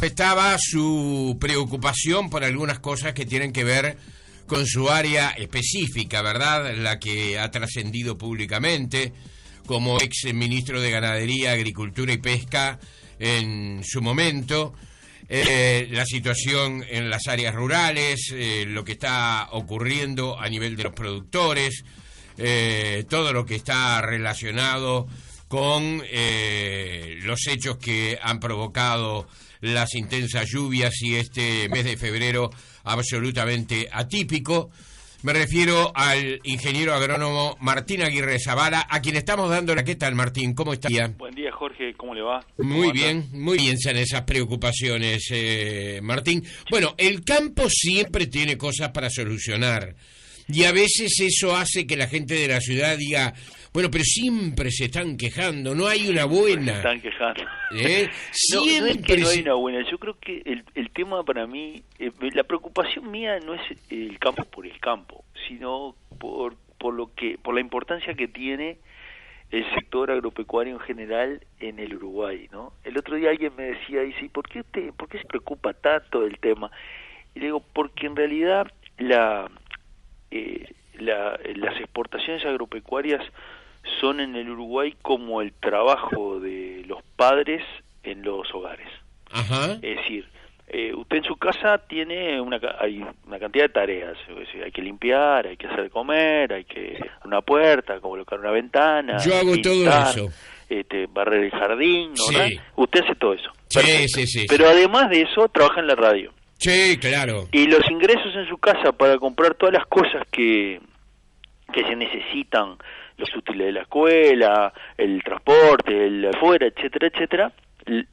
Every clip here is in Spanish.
Estaba su preocupación por algunas cosas que tienen que ver con su área específica, ¿verdad? La que ha trascendido públicamente como ex ministro de Ganadería, Agricultura y Pesca en su momento. La situación en las áreas rurales, lo que está ocurriendo a nivel de los productores, todo lo que está relacionado con los hechos que han provocado las intensas lluvias y este mes de febrero absolutamente atípico. Me refiero al ingeniero agrónomo Martín Aguirre Zavala, a quien estamos dando la... ¿Qué tal, Martín? ¿Cómo está? Buen día, Jorge. ¿Cómo le va? Muy bien son esas preocupaciones, Martín. Bueno, el campo siempre tiene cosas para solucionar y a veces eso hace que la gente de la ciudad diga, bueno, pero siempre se están quejando, no hay una buena. Se están quejando. Siempre no es que no hay una buena. Yo creo que el tema para mí, la preocupación mía no es el campo por el campo, sino por la importancia que tiene el sector agropecuario en general en el Uruguay, ¿no? El otro día alguien me decía, dice, ¿por qué se preocupa tanto del tema? Y le digo, porque en realidad las exportaciones agropecuarias son en el Uruguay como el trabajo de los padres en los hogares. Ajá. Es decir, usted en su casa tiene hay una cantidad de tareas. Es decir, hay que limpiar, hay que hacer de comer, hay que una puerta, colocar una ventana. Yo hago pintar, todo eso. Barrer el jardín, ¿no? Sí. Usted hace todo eso. Sí. Pero además de eso, trabaja en la radio. Sí, claro. Y los ingresos en su casa para comprar todas las cosas que se necesitan, los útiles de la escuela, el transporte, el afuera, etcétera,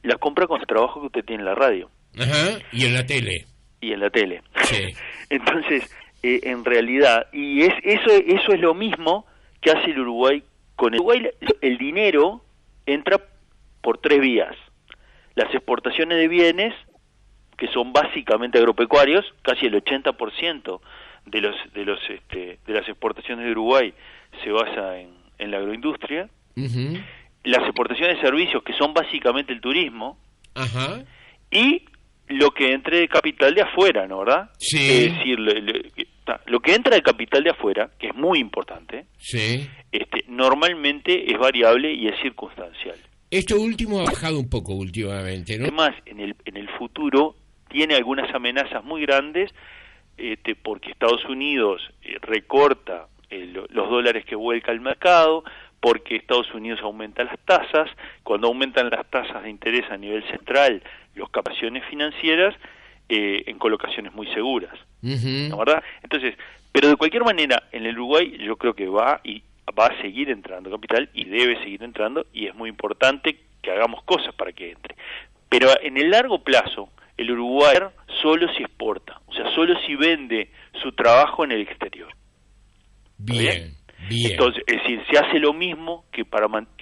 las compra con el trabajo que usted tiene en la radio. Ajá, y en la tele. Sí. Entonces, en realidad, eso es lo mismo que hace el Uruguay con el Uruguay. El dinero entra por tres vías: las exportaciones de bienes, que son básicamente agropecuarios, casi el 80% de las exportaciones de Uruguay se basa en la agroindustria. Uh-huh. Las exportaciones de servicios, que son básicamente el turismo. Ajá. Y lo que entre de capital de afuera, ¿no, verdad? Sí. Es decir, lo que entra de capital de afuera, que es muy importante, Sí. Normalmente es variable y es circunstancial. Esto último ha bajado un poco últimamente, ¿no? Además, en el futuro tiene algunas amenazas muy grandes, porque Estados Unidos recorta los dólares que vuelca al mercado, porque Estados Unidos aumenta las tasas. Cuando aumentan las tasas de interés a nivel central, los captaciones financieras en colocaciones muy seguras, Uh-huh. ¿no, verdad? Entonces, pero de cualquier manera, en el Uruguay yo creo que va a seguir entrando capital y debe seguir entrando, y es muy importante que hagamos cosas para que entre. Pero en el largo plazo, el Uruguay solo si exporta, o sea, solo si vende su trabajo en el exterior. Bien. Entonces, es decir, se hace lo mismo que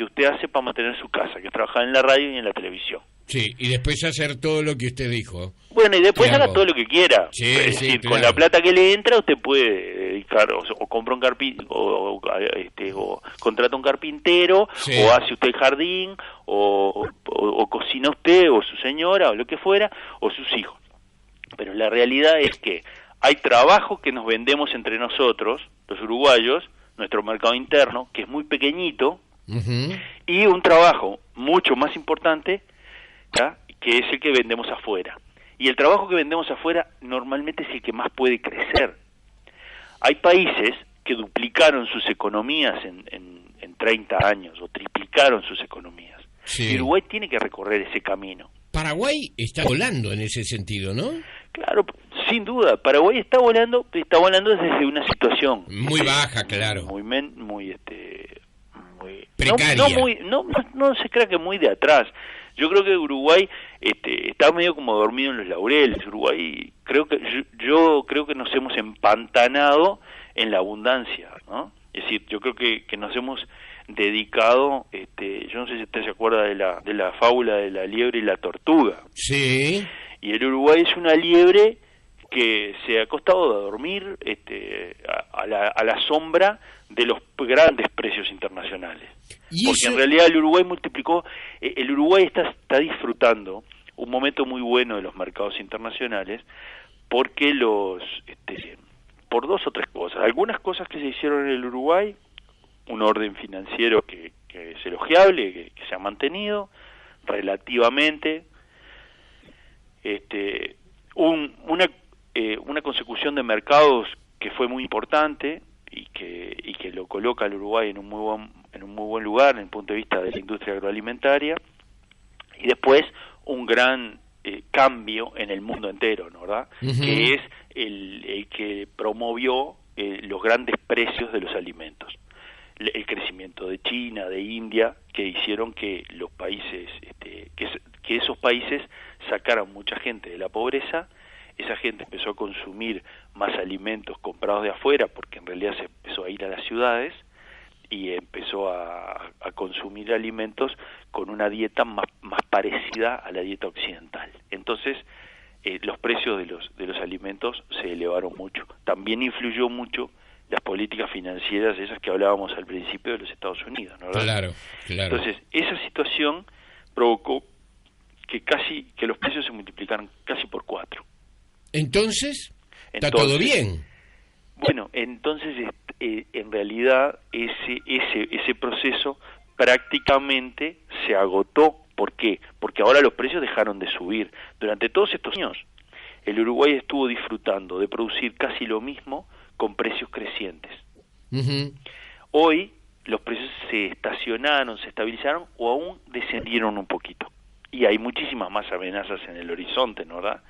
usted hace para mantener su casa, que es trabajar en la radio y en la televisión. Sí, y después hacer todo lo que usted dijo. Bueno, y después Claro. haga todo lo que quiera. Sí, es decir, claro. con la plata que le entra, usted puede dedicar, o compra un carpintero, o contrata un carpintero, Sí. o hace usted el jardín, o cocina usted, o su señora, o lo que fuera, o sus hijos. Pero la realidad es que hay trabajo que nos vendemos entre nosotros, los uruguayos, nuestro mercado interno, que es muy pequeñito, Uh-huh. y un trabajo mucho más importante, ¿ya?, que es el que vendemos afuera. Y el trabajo que vendemos afuera normalmente es el que más puede crecer. Hay países que duplicaron sus economías en 30 años, o triplicaron sus economías. Sí. Y Uruguay tiene que recorrer ese camino. Paraguay está volando en ese sentido, ¿no? Claro, sin duda, Paraguay está volando desde una situación Muy baja, claro. muy Precaria. no se crea que muy de atrás. Yo creo que Uruguay está medio como dormido en los laureles. Uruguay, yo creo que nos hemos empantanado en la abundancia, ¿no? Es decir, yo creo que nos hemos dedicado, yo no sé si usted se acuerda de la fábula de la liebre y la tortuga. Sí. Y el Uruguay es una liebre que se ha acostado a dormir a la sombra de los grandes precios internacionales. ¿Y Porque eso? en realidad el Uruguay está disfrutando un momento muy bueno de los mercados internacionales, porque por dos o tres cosas. Algunas cosas que se hicieron en el Uruguay, un orden financiero que es elogiable, que se ha mantenido relativamente, una consecución de mercados que fue muy importante y que lo coloca al Uruguay en un muy buen lugar en el punto de vista de la industria agroalimentaria, y después un gran cambio en el mundo entero, ¿no, verdad? Que es el que promovió los grandes precios de los alimentos, el crecimiento de China, de India, que hicieron que los países, que esos países sacaran mucha gente de la pobreza. Esa gente empezó a consumir más alimentos comprados de afuera, porque en realidad se empezó a ir a las ciudades y empezó a consumir alimentos con una dieta más parecida a la dieta occidental. Entonces, los precios de los alimentos se elevaron mucho. También influyó mucho las políticas financieras, esas que hablábamos al principio, de los Estados Unidos, ¿no? Claro. Entonces, esa situación provocó que los precios se multiplicaron casi por 4. Entonces, ¿está todo bien? Bueno, entonces en realidad ese proceso prácticamente se agotó. ¿Por qué? Porque ahora los precios dejaron de subir. Durante todos estos años, el Uruguay estuvo disfrutando de producir casi lo mismo con precios crecientes. Hoy los precios se estacionaron, se estabilizaron o aún descendieron un poquito. Y hay muchísimas más amenazas en el horizonte, ¿no, verdad?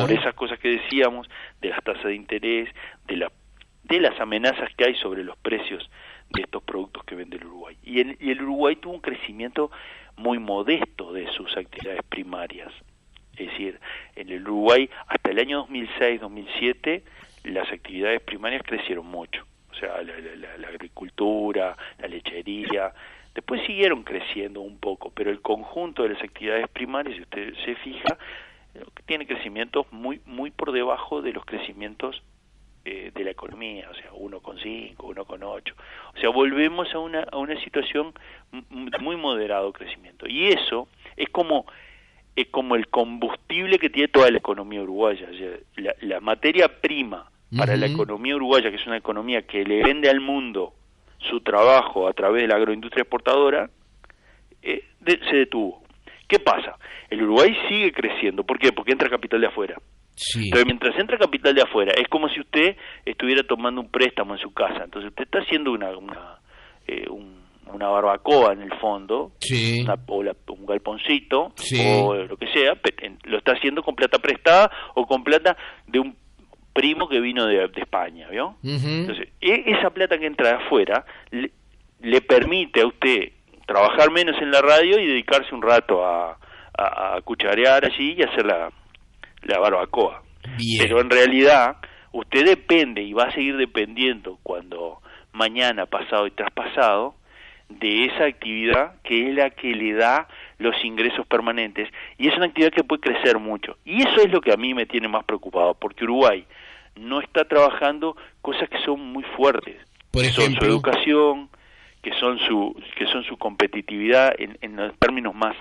Por esas cosas que decíamos, de las tasas de interés, de las amenazas que hay sobre los precios de estos productos que vende el Uruguay. Y el Uruguay tuvo un crecimiento muy modesto de sus actividades primarias. Es decir, en el Uruguay hasta el año 2006-2007 las actividades primarias crecieron mucho. O sea, la agricultura, la lechería. Después siguieron creciendo un poco, pero el conjunto de las actividades primarias, si usted se fija, tiene crecimientos muy por debajo de los crecimientos de la economía, o sea, 1,5, 1,8. O sea, volvemos a una situación muy moderado crecimiento. Y eso es como el combustible que tiene toda la economía uruguaya. O sea, la materia prima para la economía uruguaya, que es una economía que le vende al mundo su trabajo a través de la agroindustria exportadora, se detuvo. ¿Qué pasa? El Uruguay sigue creciendo. ¿Por qué? Porque entra capital de afuera. Sí. Entonces, mientras entra capital de afuera, es como si usted estuviera tomando un préstamo en su casa. Entonces, usted está haciendo una barbacoa en el fondo, sí, un galponcito, sí, o lo que sea, lo está haciendo con plata prestada o con plata de un primo que vino de España, ¿vio? Entonces, esa plata que entra de afuera le permite a usted trabajar menos en la radio y dedicarse un rato a cucharear allí y hacer la barbacoa. Bien. Pero en realidad usted depende y va a seguir dependiendo cuando mañana, pasado y traspasado de esa actividad que es la que le da los ingresos permanentes, y es una actividad que puede crecer mucho. Y eso es lo que a mí me tiene más preocupado, porque Uruguay no está trabajando cosas que son muy fuertes, por ejemplo, son su educación, que son su competitividad en los términos más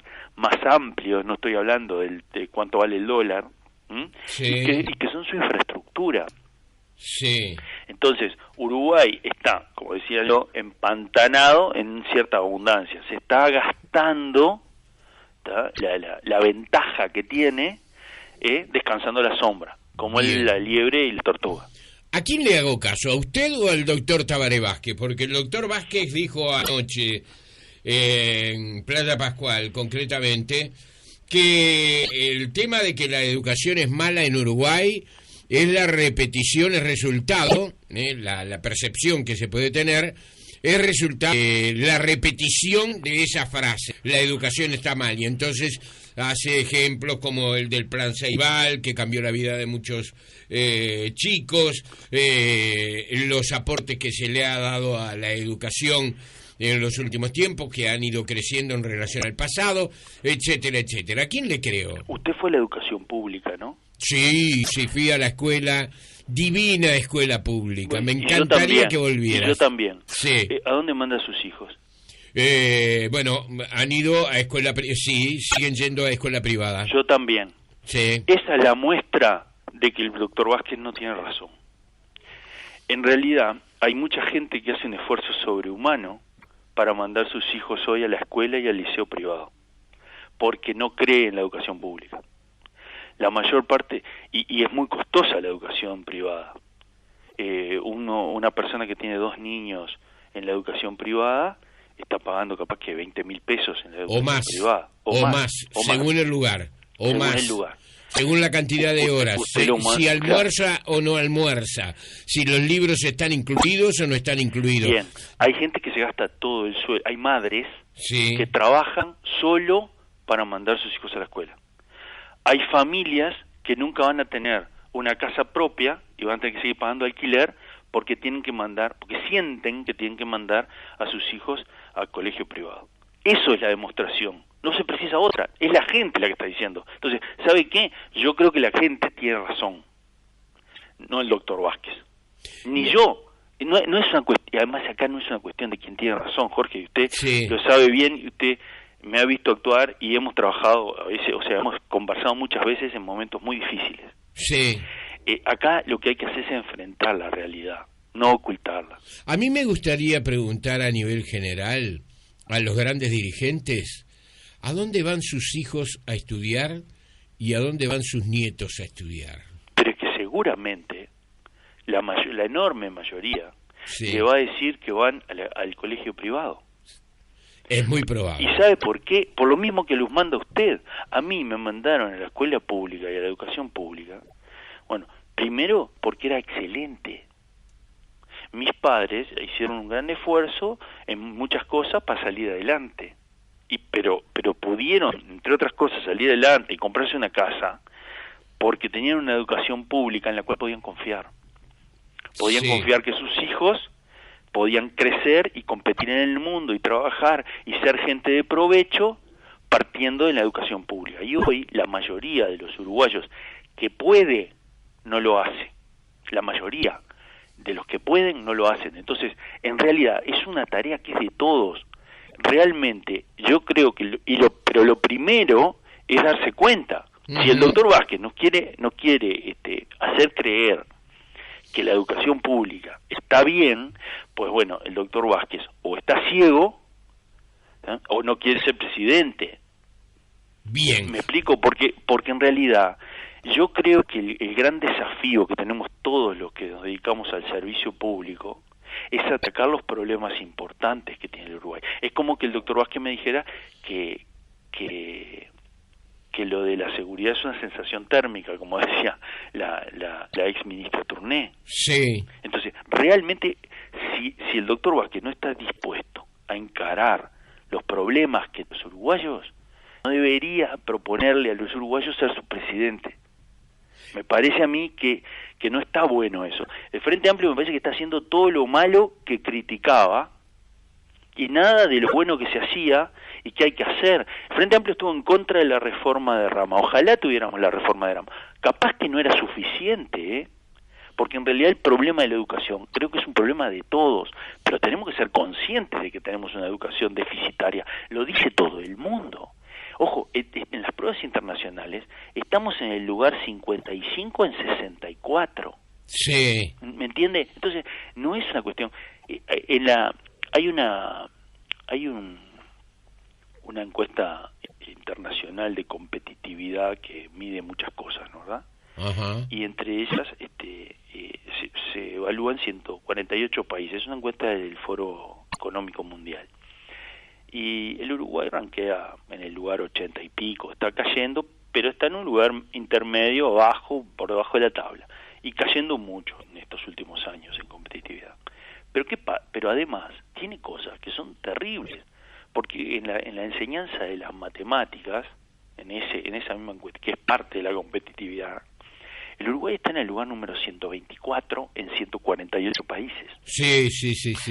amplios. No estoy hablando de cuánto vale el dólar, sí, y que son su infraestructura. Sí. Entonces, Uruguay está, como decía yo, empantanado en cierta abundancia. Se está gastando la ventaja que tiene descansando a la sombra, como la liebre y la tortuga. ¿A quién le hago caso? ¿A usted o al doctor Tabaré Vázquez? Porque el doctor Vázquez dijo anoche en Playa Pascual, concretamente, que el tema de que la educación es mala en Uruguay es la repetición, el resultado, la percepción que se puede tener, es resultado de la repetición de esa frase: la educación está mal. Y entonces hace ejemplos como el del Plan Ceibal, que cambió la vida de muchos chicos, los aportes que se le ha dado a la educación en los últimos tiempos, que han ido creciendo en relación al pasado, etcétera, etcétera. ¿A quién le creo? Usted fue a la educación pública, ¿no? Sí, fui a la escuela, divina escuela pública. Bueno, me encantaría que volviera. Yo también. Sí. ¿A dónde manda a sus hijos? Bueno, han ido a escuela, sí, siguen yendo a escuela privada. Yo también. Sí. Esa es la muestra de que el doctor Vázquez no tiene razón. En realidad, hay mucha gente que hace un esfuerzo sobrehumano para mandar sus hijos hoy a la escuela y al liceo privado, porque no cree en la educación pública. La mayor parte, y es muy costosa la educación privada. Una persona que tiene 2 niños en la educación privada está pagando capaz que 20.000 pesos en la educación privada. O más, según el lugar. O según más. el lugar. Según la cantidad de horas, si almuerza o no almuerza, si los libros están incluidos o no están incluidos. Bien, hay gente que se gasta todo el sueldo, hay madres sí. que trabajan solo para mandar a sus hijos a la escuela. Hay familias que nunca van a tener una casa propia y van a tener que seguir pagando alquiler porque tienen que mandar, porque sienten que tienen que mandar a sus hijos al colegio privado. Eso es la demostración. No se precisa otra, es la gente la que está diciendo. Entonces, ¿sabe qué? Yo creo que la gente tiene razón, no el doctor Vázquez. Ni yo. No es una cuestión, además acá no es una cuestión de quién tiene razón, Jorge, y usted sí. lo sabe bien, y usted me ha visto actuar y hemos trabajado a veces, o sea, hemos conversado muchas veces en momentos muy difíciles. Sí. Acá lo que hay que hacer es enfrentar la realidad, no ocultarla. A mí me gustaría preguntar a nivel general a los grandes dirigentes, ¿a dónde van sus hijos a estudiar y a dónde van sus nietos a estudiar? Pero es que seguramente la enorme mayoría sí. le va a decir que van al colegio privado. Es muy probable. ¿Y sabe por qué? Por lo mismo que los manda usted. A mí me mandaron a la escuela pública y a la educación pública. Bueno, primero porque era excelente. Mis padres hicieron un gran esfuerzo en muchas cosas para salir adelante. Pero pudieron, entre otras cosas, salir adelante y comprarse una casa porque tenían una educación pública en la cual podían confiar. Podían sí. confiar que sus hijos podían crecer y competir en el mundo y trabajar y ser gente de provecho partiendo de la educación pública. Y hoy la mayoría de los uruguayos que puede no lo hace. La mayoría de los que pueden no lo hacen. Entonces, en realidad es una tarea que es de todos. Realmente, yo creo que pero lo primero es darse cuenta. Uh-huh. Si el doctor Vázquez no quiere hacer creer que la educación pública está bien, pues bueno, el doctor Vázquez o está ciego, ¿eh? O no quiere ser presidente. Bien. Me explico, porque en realidad yo creo que el gran desafío que tenemos todos los que nos dedicamos al servicio público es atacar los problemas importantes que tiene el Uruguay. Es como que el doctor Vázquez me dijera que lo de la seguridad es una sensación térmica, como decía la ex ministra Tourné. Sí. Entonces, realmente, si el doctor Vázquez no está dispuesto a encarar los problemas que los uruguayos, no debería proponerle a los uruguayos ser su presidente. Me parece a mí que no está bueno eso. El Frente Amplio me parece que está haciendo todo lo malo que criticaba y nada de lo bueno que se hacía y que hay que hacer. El Frente Amplio estuvo en contra de la reforma de Rama. Ojalá tuviéramos la reforma de Rama. Capaz que no era suficiente, porque en realidad el problema de la educación creo que es un problema de todos, pero tenemos que ser conscientes de que tenemos una educación deficitaria. Lo dice todo el mundo. Ojo, en las pruebas internacionales estamos en el lugar 55 en 64. Sí. ¿Me entiende? Entonces, no es una cuestión... Hay una encuesta internacional de competitividad que mide muchas cosas, ¿no? ¿Verdad? Ajá. Y entre ellas se evalúan 148 países. Es una encuesta del Foro Económico Mundial. Y el Uruguay rankea en el lugar 80 y pico, está cayendo, pero está en un lugar intermedio, bajo, por debajo de la tabla, y cayendo mucho en estos últimos años en competitividad. Pero además tiene cosas que son terribles, porque en la enseñanza de las matemáticas, en esa misma encuesta, que es parte de la competitividad, el Uruguay está en el lugar número 124 en 148 países. Sí.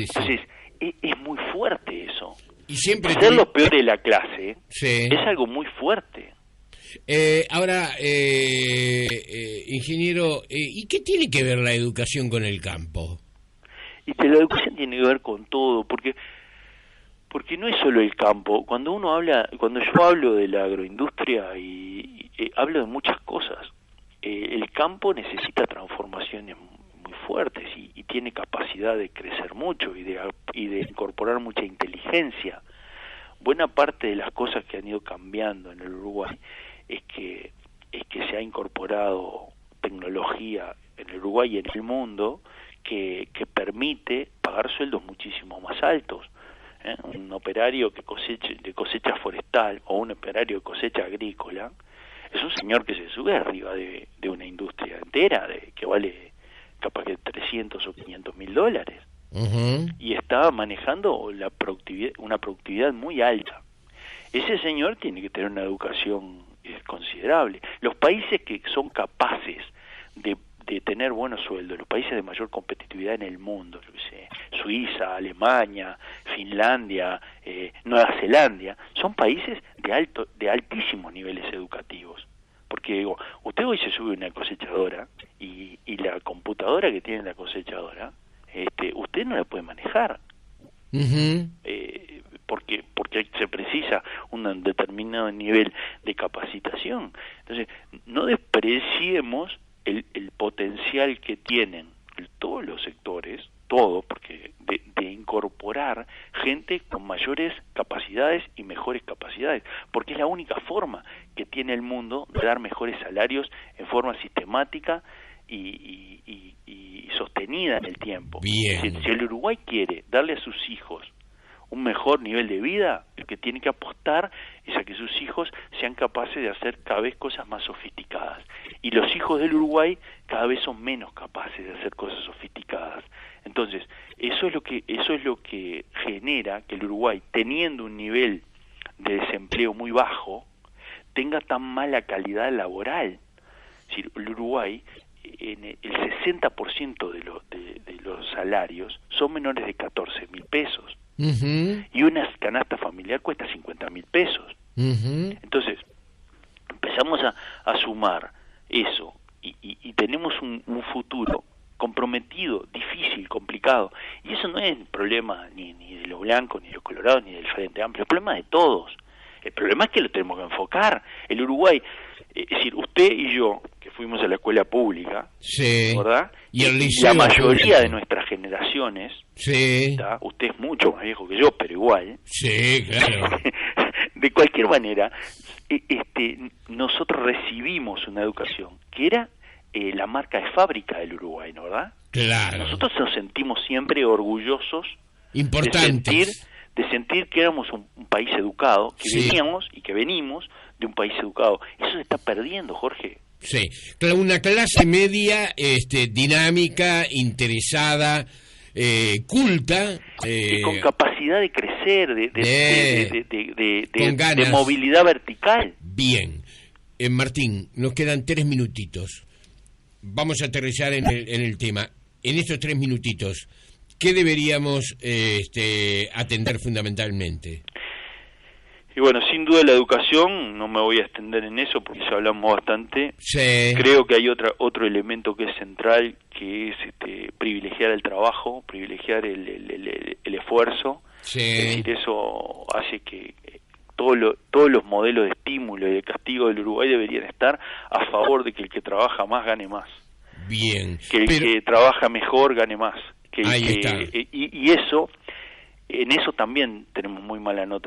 Entonces, es muy fuerte eso. Y siempre ser los peores de la clase sí. es algo muy fuerte. Ahora, ingeniero, ¿y qué tiene que ver la educación con el campo? Y que la educación tiene que ver con todo, porque Porque no es solo el campo. Cuando yo hablo de la agroindustria y hablo de muchas cosas. El campo necesita transformaciones muy fuertes y tiene capacidad de crecer mucho y de incorporar mucha inteligencia. Buena parte de las cosas que han ido cambiando en el Uruguay es que se ha incorporado tecnología en el Uruguay y en el mundo que permite pagar sueldos muchísimo más altos. Un operario de cosecha forestal o un operario de cosecha agrícola es un señor que se sube arriba de una industria entera que vale capaz que 300 o 500 mil dólares. Y está manejando una productividad muy alta. Ese señor tiene que tener una educación considerable. Los países que son capaces de tener buenos sueldos, los países de mayor competitividad en el mundo, yo qué sé, Suiza, Alemania, Finlandia, Nueva Zelanda, son países de altísimos niveles educativos. Porque digo, usted hoy se sube a una cosechadora y la computadora que tiene la cosechadora, usted no la puede manejar. Porque se precisa un determinado nivel de capacitación. Entonces, no despreciemos el potencial que tienen todos los sectores, porque de incorporar gente con mayores capacidades y mejores capacidades, porque es la única forma que tiene el mundo de dar mejores salarios en forma sistemática y sostenida en el tiempo. Bien. Si el Uruguay quiere darle a sus hijos un mejor nivel de vida, el que tiene que apostar es a que sus hijos sean capaces de hacer cada vez cosas más sofisticadas. Y los hijos del Uruguay cada vez son menos capaces de hacer cosas sofisticadas. Entonces, eso es lo que genera que el Uruguay, teniendo un nivel de desempleo muy bajo, tenga tan mala calidad laboral. Es decir, el Uruguay, el 60% de los salarios son menores de 14.000 pesos. Y una canasta familiar cuesta 50.000 pesos. Entonces, empezamos a sumar eso y tenemos un futuro comprometido, difícil, complicado. Y eso no es el problema ni de los blancos, ni de los colorados, ni del Frente Amplio, es el problema de todos. El problema es que lo tenemos que enfocar. El Uruguay, es decir, usted y yo, que fuimos a la escuela pública, sí, ¿verdad? Y la mayoría de nuestras generaciones, sí, ¿está? Usted es mucho más viejo que yo, pero igual. Sí, claro. De cualquier manera, nosotros recibimos una educación que era la marca de fábrica del Uruguay, ¿no, verdad? Claro. Nosotros nos sentimos siempre orgullosos importantes de sentir que éramos un país educado, que veníamos y que venimos de un país educado. Eso se está perdiendo, Jorge. Sí, una clase media dinámica, interesada, culta, con capacidad de crecer, de movilidad vertical. Bien, Martín, nos quedan 3 minutitos. Vamos a aterrizar en el tema. En estos 3 minutitos, ¿qué deberíamos atender fundamentalmente? Y bueno, sin duda la educación, no me voy a extender en eso porque ya hablamos bastante. Sí. Creo que hay otro elemento que es central, que es privilegiar el trabajo, privilegiar el esfuerzo. Sí. Es decir, eso hace que todos los modelos de estímulo y de castigo del Uruguay deberían estar a favor de que el que trabaja más gane más. Bien. Que el que trabaja mejor gane más. Ahí está. Y eso, en eso también tenemos muy mala nota.